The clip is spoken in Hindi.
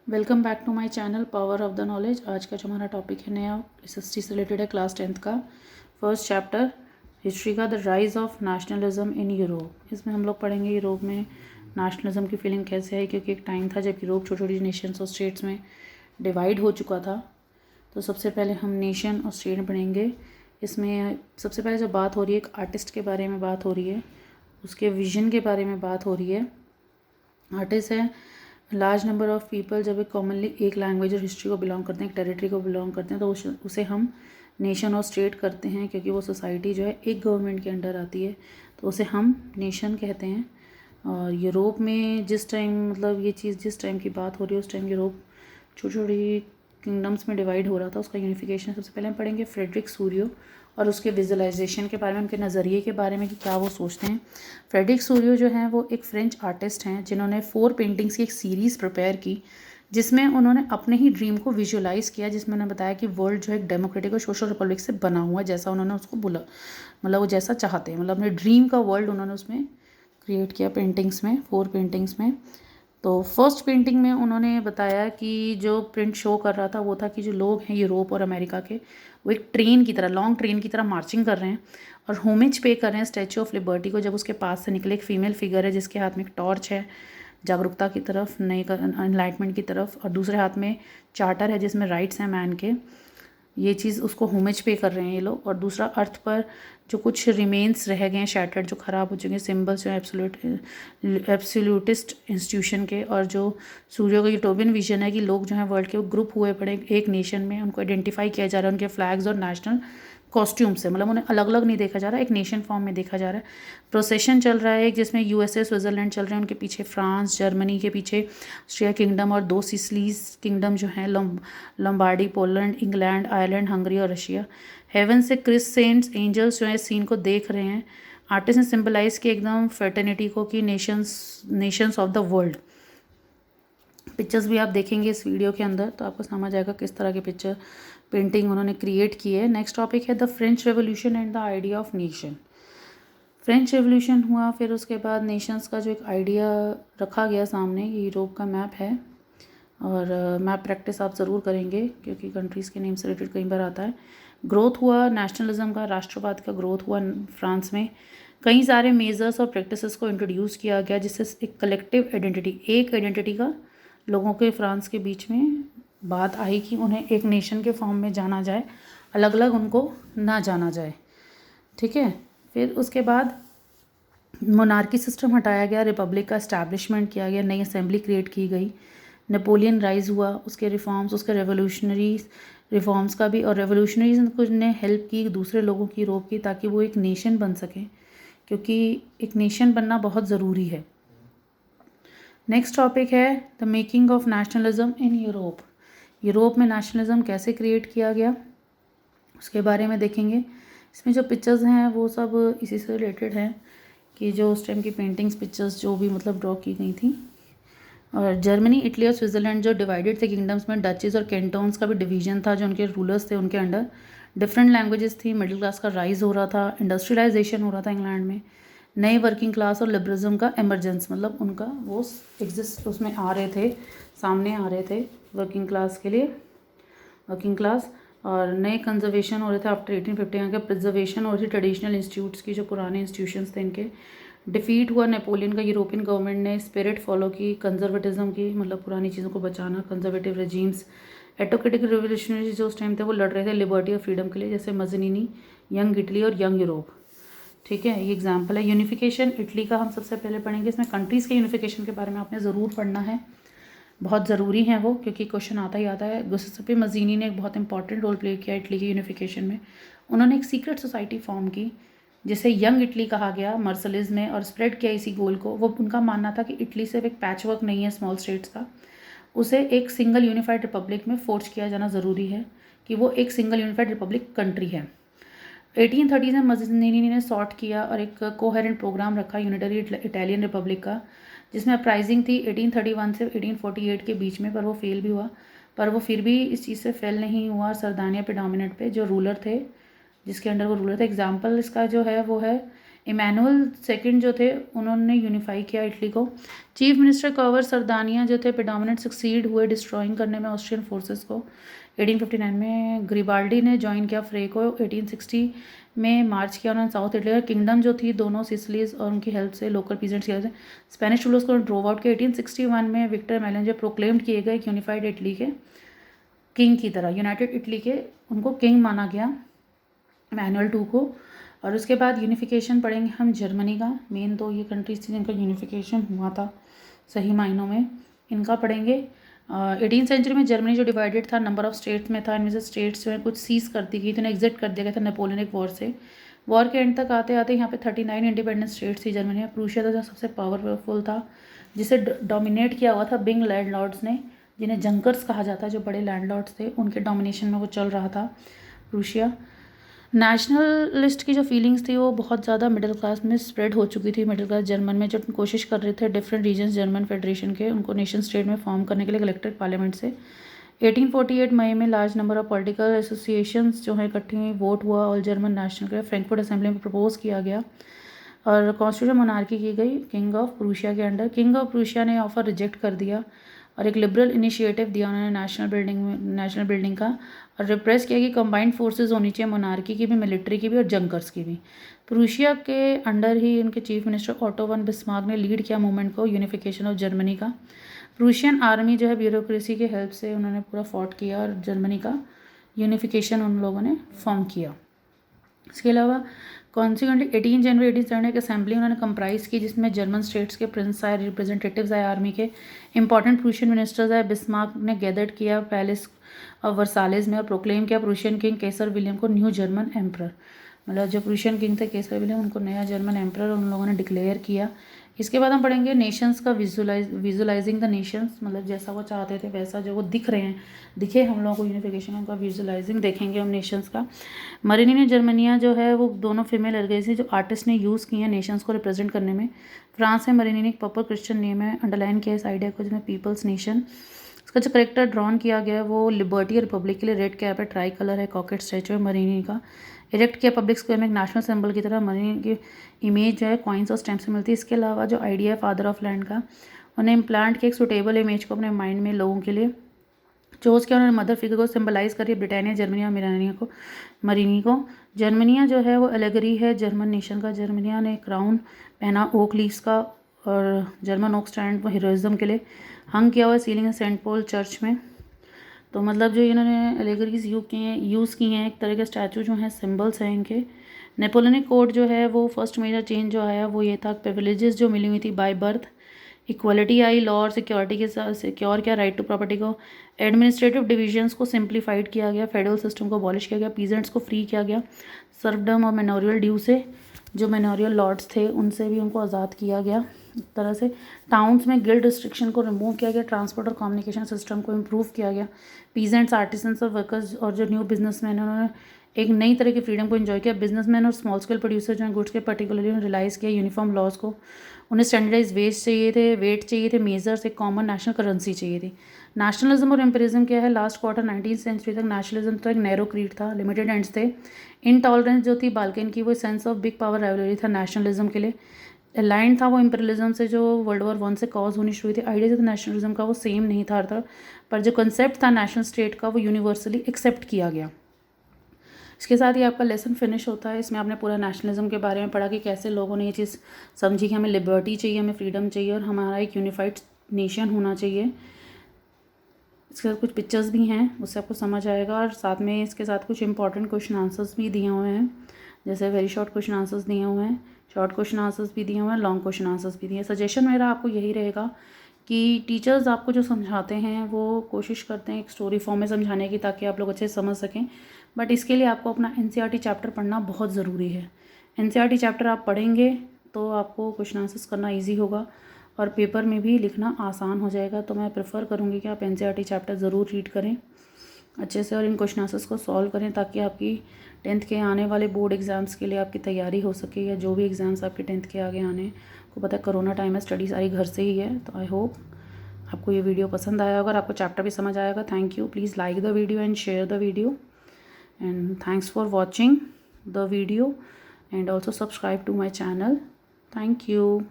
Welcome back to my channel power of the knowledge. आज का जो हमारा टॉपिक है नया एसएसटी से रिलेटेड है, क्लास 10th का फर्स्ट चैप्टर हिस्ट्री का, the rise of nationalism in Europe. इसमें हम लोग पढ़ेंगे यूरोप में नेशनलिज्म की फीलिंग कैसे है, क्योंकि एक टाइम था जब यूरोप छोटी छोटी नेशंस और स्टेट्स में डिवाइड हो चुका था। तो सबसे पहले हम नेशन और स्टेट पढ़ेंगे। इसमें सबसे पहले जो बात हो रही है, एक आर्टिस्ट के बारे में बात हो रही है, उसके विजन के बारे में बात हो रही है। आर्टिस्ट है लार्ज नंबर ऑफ पीपल, जब एक कॉमनली एक लैंग्वेज और हिस्ट्री को बिलोंग करते हैं, एक टेरिटरी को बिलोंग करते हैं, तो उसे हम नेशन और स्टेट करते हैं, क्योंकि वो सोसाइटी जो है एक गवर्नमेंट के अंडर आती है, तो उसे हम नेशन कहते हैं। और यूरोप में जिस टाइम मतलब ये चीज़ जिस टाइम की बात हो रही है, उस टाइम यूरोप छोटी छोटी किंगडम्स में डिवाइड हो रहा था, उसका यूनिफिकेशन सबसे पहले हम पढ़ेंगे फ्रेडरिक सूरियो और उसके विजुअलाइजेशन के बारे में, उनके नज़रिए के बारे में कि क्या वो सोचते हैं। फ्रेडरिक सूरियो जो हैं वो एक फ्रेंच आर्टिस्ट हैं, जिन्होंने 4 पेंटिंग्स की एक सीरीज़ प्रिपेयर की, जिसमें उन्होंने अपने ही ड्रीम को विजुअलाइज़ किया, जिसमें उन्होंने बताया कि वर्ल्ड जो है एक डेमोक्रेटिक और सोशल रिपब्लिक से बना हुआ है, जैसा उन्होंने उसको बोला, मतलब वो जैसा चाहते हैं, मतलब अपने ड्रीम का वर्ल्ड उन्होंने उसमें क्रिएट किया पेंटिंग्स में, 4 पेंटिंग्स में। तो फर्स्ट पेंटिंग में उन्होंने बताया कि जो प्रिंट शो कर रहा था वो था कि जो लोग हैं यूरोप और अमेरिका के, वो एक ट्रेन की तरह, लॉन्ग ट्रेन की तरह मार्चिंग कर रहे हैं और होमेज पे कर रहे हैं स्टैचू ऑफ लिबर्टी को, जब उसके पास से निकले एक फीमेल फिगर है जिसके हाथ में एक टॉर्च है, जागरूकता की तरफ, नई एनलाइटमेंट की तरफ, और दूसरे हाथ में चार्टर है जिसमें राइट्स हैं मैन के। ये चीज़ उसको होमेज पे कर रहे हैं ये लोग। और दूसरा अर्थ पर जो कुछ रिमेन्स रह गए हैं शैटर्ड, जो ख़राब हो चुके हैं सिम्बल्स जो एब्सोल्यूटिस्ट इंस्टीट्यूशन के, और जो सूर्य का यूटोपियन विजन है कि लोग जो हैं वर्ल्ड के ग्रुप हुए पड़े एक नेशन में, उनको आइडेंटिफाई किया जा रहा है उनके फ्लैग्स और नेशनल कॉस्ट्यूम से, मतलब उन्हें अलग अलग नहीं देखा जा रहा, एक नेशन फॉर्म में देखा जा रहा है। प्रोसेशन चल रहा है जिसमें यूएसए स्विट्ज़रलैंड चल रहे हैं, उनके पीछे फ्रांस, जर्मनी के पीछे ऑस्ट्रिया किंगडम और 2 सिसलीज किंगडम जो हैं, लंबार्डी, पोलैंड, इंग्लैंड, आयरलैंड, हंगरी और रशिया। हेवन से क्रिस सेंट्स एंजल्स जो है सीन को देख रहे हैं। आर्टिस्ट ने सिंबलाइज किया एकदम फर्टर्निटी को कि Nations of the world. Pictures भी आप देखेंगे इस वीडियो के अंदर तो आपको समझ आएगा किस तरह की पिक्चर पेंटिंग उन्होंने क्रिएट की है। नेक्स्ट टॉपिक है the French revolution and the idea of nation. French revolution हुआ, फिर उसके बाद नेशंस का जो एक आइडिया रखा गया सामने, ये यूरोप का मैप है, और मैप प्रैक्टिस आप ज़रूर करेंगे क्योंकि कंट्रीज़ के नेम से रिलेटेड कई बार आता है। ग्रोथ हुआ नेशनलिज्म का, राष्ट्रवाद का ग्रोथ हुआ फ्रांस में। कई सारे मेजर्स और प्रैक्टिसेस को इंट्रोड्यूस किया गया, जिससे एक कलेक्टिव आइडेंटिटी, एक आइडेंटिटी का लोगों के फ्रांस के बीच में बात आई कि उन्हें एक नेशन के फॉर्म में जाना जाए, अलग अलग उनको ना जाना जाए। ठीक है, फिर उसके बाद मोनार्की सिस्टम हटाया गया, रिपब्लिक का इस्टेब्लिशमेंट किया गया, नई असेंबली क्रिएट की गई। नेपोलियन राइज हुआ, उसके रिफॉर्म्स, उसके रेवोल्यूशनरी रिफॉर्म्स का भी, और रेवोल्यूशनरीज कुछ ने हेल्प की दूसरे लोगों की यूरोप की, ताकि वो एक नेशन बन सकें, क्योंकि एक नेशन बनना बहुत ज़रूरी है। नेक्स्ट टॉपिक है the making of nationalism in Europe. Europe में नेशनलिज्म कैसे क्रिएट किया गया उसके बारे में देखेंगे। इसमें जो पिक्चर्स हैं वो सब इसी से रिलेटेड हैं कि जो उस टाइम की पेंटिंग्स पिक्चर्स जो भी मतलब ड्रॉ की गई थी। और जर्मनी, इटली और स्विट्ज़रलैंड जो डिवाइडेड थे किंगडम्स में, डचेस और कैंटोन्स का भी डिवीजन था, जो उनके रूलर्स थे उनके अंडर। डिफरेंट लैंग्वेजेस थी, मिडिल क्लास का राइज हो रहा था, इंडस्ट्रियलाइजेशन हो रहा था इंग्लैंड में, नए वर्किंग क्लास और लिबरलिज्म का एमरजेंस, मतलब उनका वो एग्जिस्ट उसमें आ रहे थे, सामने आ रहे थे वर्किंग क्लास के लिए, वर्किंग क्लास। और नए कंजर्वेशन हो रहे थे आफ्टर 1850, यहाँ के प्रिजर्वेशन हो रही थी ट्रेडिशनल इंस्टीट्यूट्स की, जो पुराने इंस्टीट्यूशंस थे इनके। डिफीट हुआ नेपोलियन का, यूरोपियन गवर्नमेंट ने स्पिरिट फॉलो की कंजर्वेटिज्म की, मतलब पुरानी चीज़ों को बचाना, कंजर्वेटिव रेजीम्स। एटोक्रेटिक रिवोल्यूशनरी जो उस टाइम थे वो लड़ रहे थे लिबर्टी और फ्रीडम के लिए, जैसे मजनीनी, यंग इटली और यंग यूरोप। ठीक है, ये एग्जाम्पल है। यूनिफिकेशन इटली का हम सबसे पहले पढ़ेंगे। इसमें कंट्रीज़ के यूनिफिकेशन के बारे में आपने ज़रूर पढ़ना है, बहुत ज़रूरी है वो, क्योंकि क्वेश्चन आता ही आता है। गुसेप्पे मज़ीनी ने एक बहुत इंपॉर्टेंट रोल प्ले किया इटली की यूनिफिकेशन में। उन्होंने एक सीक्रेट सोसाइटी फॉर्म की जिसे यंग इटली कहा गया मर्सलिज में, और स्प्रेड किया इसी गोल को। वो उनका मानना था कि इटली सिर्फ एक पैच वर्क नहीं है स्मॉल स्टेट्स का, उसे एक सिंगल यूनिफाइड रिपब्लिक में फोर्स किया जाना ज़रूरी है, कि वो एक सिंगल यूनिफाइड रिपब्लिक कंट्री है। 1830 में मज़नीनी ने सॉर्ट किया और एक कोहेरेंट प्रोग्राम रखा यूनिटरी इटालियन रिपब्लिक का, जिसमें अपराइजिंग थी 1831 से 1848 के बीच में, पर वो फेल भी हुआ। पर वो फिर भी इस चीज़ से फेल नहीं हुआ सरदानिया प्रेडोमिनेंट पे, जो रूलर थे, जिसके अंडर वो रूलर थे। एग्जाम्पल इसका जो है वो है इमैनुअल सेकंड जो थे उन्होंने यूनिफाई किया इटली को। चीफ मिनिस्टर कवर सरदानिया जो थे प्रेडोमिनेंट सक्सीड हुए डिस्ट्रॉइंग करने में ऑस्ट्रियन फोर्सेस को। 1859 में ग्रिबाल्डी ने ज्वाइन किया फ्रे को। 1860 में मार्च किया उन्होंने साउथ इटली का। किंगडम जो थी दोनों सिसिलीज और उनकी हेल्प से लोकल पीजेंट्स की हेल्प से स्पेनिश रूलर्स को ड्रोव आउट किया। 1861 में विक्टर एमेलियन जो प्रोक्लेम्ड किए गए यूनिफाइड इटली के किंग की तरह, यूनाइटेड इटली के उनको किंग माना गया मैनुअल टू को। और उसके बाद यूनिफिकेशन पढ़ेंगे हम जर्मनी का। मेन तो ये कंट्रीज थी जिनका यूनिफिकेशन हुआ था सही मायनों में, इनका पढ़ेंगे। 18th सेंचुरी में जर्मनी जो डिवाइडेड था नंबर ऑफ स्टेट्स में था, इनमें से स्टेट्स जो है कुछ सीज कर दी गई थी, उन्हें एग्जिट कर दिया गया था नेपोलियनिक वॉर से। वॉर के एंड तक आते आते यहाँ पे 39 इंडिपेंडेंट स्टेट्स थी जर्मनी में। प्रूशिया था जो सबसे पावरफुल था, जिसे डोमिनेट किया हुआ था बिंग लैंडलॉर्ड्स ने, जिन्हें जंकर्स कहा जाता है, जो बड़े लैंडलॉर्ड्स थे उनके डोमिनेशन में वो चल रहा था प्रूशिया। नेशनलिस्ट की जो फीलिंग्स थी वो बहुत ज़्यादा मिडिल क्लास में स्प्रेड हो चुकी थी। मिडिल क्लास जर्मन में जो कोशिश कर रहे थे डिफरेंट रीजन्स जर्मन फेडरेशन के, उनको नेशन स्टेट में फॉर्म करने के लिए कलेक्टेड पार्लियामेंट से। 1848 मई में large number of political associations जो है इकट्ठी हुई, वोट हुआ ऑल जर्मन नेशनल के फ्रैंकफर्ट असेंबली में प्रपोज किया गया और कॉन्स्टिट्यूशन मोनार्की की गई किंग ऑफ प्रूशिया के अंडर। किंग ऑफ प्रूशिया ने ऑफर रिजेक्ट कर दिया और एक लिबरल इनिशिएटिव दिया उन्होंने नेशनल बिल्डिंग का, और रिप्रेस किया कि कंबाइंड फोर्सेस होनी चाहिए मोनार्की की भी, मिलिट्री की भी और जंकर्स की भी। प्रूशिया के अंडर ही उनके chief minister auto von Bismarck ने लीड किया मूवमेंट को यूनिफिकेशन ऑफ जर्मनी का। प्रूशियन आर्मी जो है ब्यूरोक्रेसी के हेल्प से उन्होंने पूरा फॉट किया और जर्मनी का यूनिफिकेशन उन लोगों ने फॉर्म किया। इसके अलावा कॉन्सिक्वेंटली 18 जनवरी 1870 एक असेंबली उन्होंने कंप्राइज की, जिसमें जर्मन स्टेट्स के प्रिंस आए, रिप्रेजेंटेटिव्स आए आर्मी के, इंपॉर्टेंट प्रूशियन मिनिस्टर्स आए। बिस्मार्क ने गैदर्ड किया पैलेस और वर्सालेज में और प्रोक्लेम किया प्रूशियन किंग केसर विलियम को न्यू जर्मन एम्परर। मतलब जो प्रूशियन किंग थे केसर विलियम, उनको नया जर्मन एम्परर उन लोगों ने डिक्लेयर किया। इसके बाद हम पढ़ेंगे नेशंस का विजुलाइजिंग द नेशंस, मतलब जैसा वो चाहते थे वैसा जो वो दिख रहे हैं, दिखे हम लोगों को यूनिफिकेशन, उनका विजुलाइजिंग देखेंगे हम नेशंस का। मरीनी ने जर्मनिया जो है वो दोनों फीमेल अर्गेज जो आर्टिस्ट ने यूज़ की हैं नेशंस को रिप्रेजेंट करने में। फ्रांस में मरीनी ने एक प्रॉपर क्रिश्चियन नेम है, अंडरलाइन किया इस आइडिया को, जिसमें पीपल्स नेशन। इसका जो करेक्टर ड्रॉन किया गया है वो लिबर्टी और रिपब्लिक के लिए रेड कैप है, ट्राई कलर है, कॉकेट स्टैचू है मरीनी का, इरेक्ट किया पब्लिक स्क्वायर में एक नेशनल सिंबल की तरह। मरीनी की इमेज जो है कॉइन्स और स्टैम्प से मिलती है। इसके अलावा जो आइडिया है फादर ऑफ लैंड का, उन्हें इम्प्लांट किया एक सुटेबल इमेज को अपने माइंड में लोगों के लिए चोज किया। उन्होंने मदर फिगर को सिंबलाइज करी ब्रिटानिया, जर्मनिया, मरीनी को। जर्मनिया जो है वो एलेगरी है जर्मन नेशन का। जर्मनिया ने क्राउन पहना ओक लीव्स का और जर्मन ओक स्टैंड हीरोइज्म के लिए हंग किया हुआ है सीलिंग सेंट पॉल चर्च में। तो मतलब जो इन्होंने एलेगरीज यूज़ की हैं, एक तरह के स्टैचू जो हैं सिम्बल्स हैं इनके। नेपोलियनिक कोड जो है वो फर्स्ट मेजर चेंज जो आया वो ये था, प्रिविलेजेस जो मिली हुई थी by birth, equality I, law और सिक्योरिटी के साथ सिक्योर किया राइट टू प्रॉपर्टी को। एडमिनिस्ट्रेटिव डिविजन्स को सिंप्लीफाइड किया गया, फेडरल सिस्टम को अबॉलिश किया गया, पीजेंट्स को फ्री किया गया, सर्वडम और मैनोरियल ड्यू से, जो मैनोरियल लॉर्ड्स थे उनसे भी उनको आज़ाद किया गया। एक तरह से टाउन्स में गिल्ड रिस्ट्रिक्शन को रिमूव किया गया, ट्रांसपोर्ट और कम्युनिकेशन सिस्टम को इम्प्रूव किया गया। पीजेंट्स, आर्टिसंस और वर्कर्स और जो न्यू बिजनेसमैन हैं उन्होंने एक नई तरह की फ्रीडम को एंजॉय किया। बिजनेसमैन और स्मॉल स्केल प्रोड्यूसर जो हैं गुड्स के पर्टिकुलरली उन्होंने रियलाइज़ किया यूनिफॉर्म लॉज को। उन्हें स्टैंडर्डाइज वेट चाहिए थे, मेजर्स, एक कॉमन नेशनल करेंसी चाहिए थी। नेशनलिज्म और एम्परिज्म क्या है, लास्ट क्वार्टर 19th सेंचुरी तक नेशनलिज्म तो एक नैरो क्रीड था, लिमिटेड एंड्स थे। इनटॉलरेंस जो थी बाल्कन की, वो sense of big power rivalry था नेशनलिज्म के लिए। अलाइन था वो इम्पीरियलिज्म से जो वर्ल्ड वॉर 1 से कॉज होनी शुरू हुई थी। आइडिया जो था नेशनलिज्म का वो सेम नहीं था हर तरफ, पर जो कंसेप्ट था नेशनल स्टेट का वो यूनिवर्सली एक्सेप्ट किया गया। इसके साथ ही आपका लेसन फिनिश होता है। इसमें आपने पूरा नेशनलिज्म के बारे में पढ़ा कि कैसे लोगों ने ये चीज़ समझी कि हमें लिबर्टी चाहिए, हमें फ्रीडम चाहिए और हमारा एक यूनिफाइड नेशन होना चाहिए। इसके साथ कुछ पिक्चर्स भी हैं, उससे आपको समझ आएगा, और साथ में इसके साथ कुछ इंपॉर्टेंट क्वेश्चन आंसर्स भी दिए हुए हैं, जैसे वेरी शॉर्ट क्वेश्चन आंसर्स दिए हुए हैं, शॉर्ट क्वेश्चन आंसर्स भी दिए हुए हैं, लॉन्ग क्वेश्चन आंसर्स भी दिए हैं। सजेशन मेरा आपको यही रहेगा कि टीचर्स आपको जो समझाते हैं वो कोशिश करते हैं एक स्टोरी फॉर्म में समझाने की, ताकि आप लोग अच्छे से समझ सकें। बट इसके लिए आपको अपना एनसीईआरटी चैप्टर पढ़ना बहुत ज़रूरी है। एनसीईआरटी चैप्टर आप पढ़ेंगे तो आपको क्वेश्चन आंसर्स करना ईजी होगा और पेपर में भी लिखना आसान हो जाएगा। तो मैं प्रेफर करूँगी कि आप एनसीईआरटी चैप्टर ज़रूर रीड करें अच्छे से और इन क्वेश्चन आंसर्स को सॉल्व करें, ताकि आपकी 10th के आने वाले बोर्ड एग्ज़ाम्स के लिए आपकी तैयारी हो सके, या जो भी एग्ज़ाम्स आपके 10th के आगे आने को पता है कोरोना टाइम है, स्टडी सारी घर से ही है। तो आई होप आपको ये वीडियो पसंद आया होगा, आपको चैप्टर भी समझ आएगा। Thank you, please like the video and share the video, and thanks for watching the video, and also subscribe to my channel. Thank you.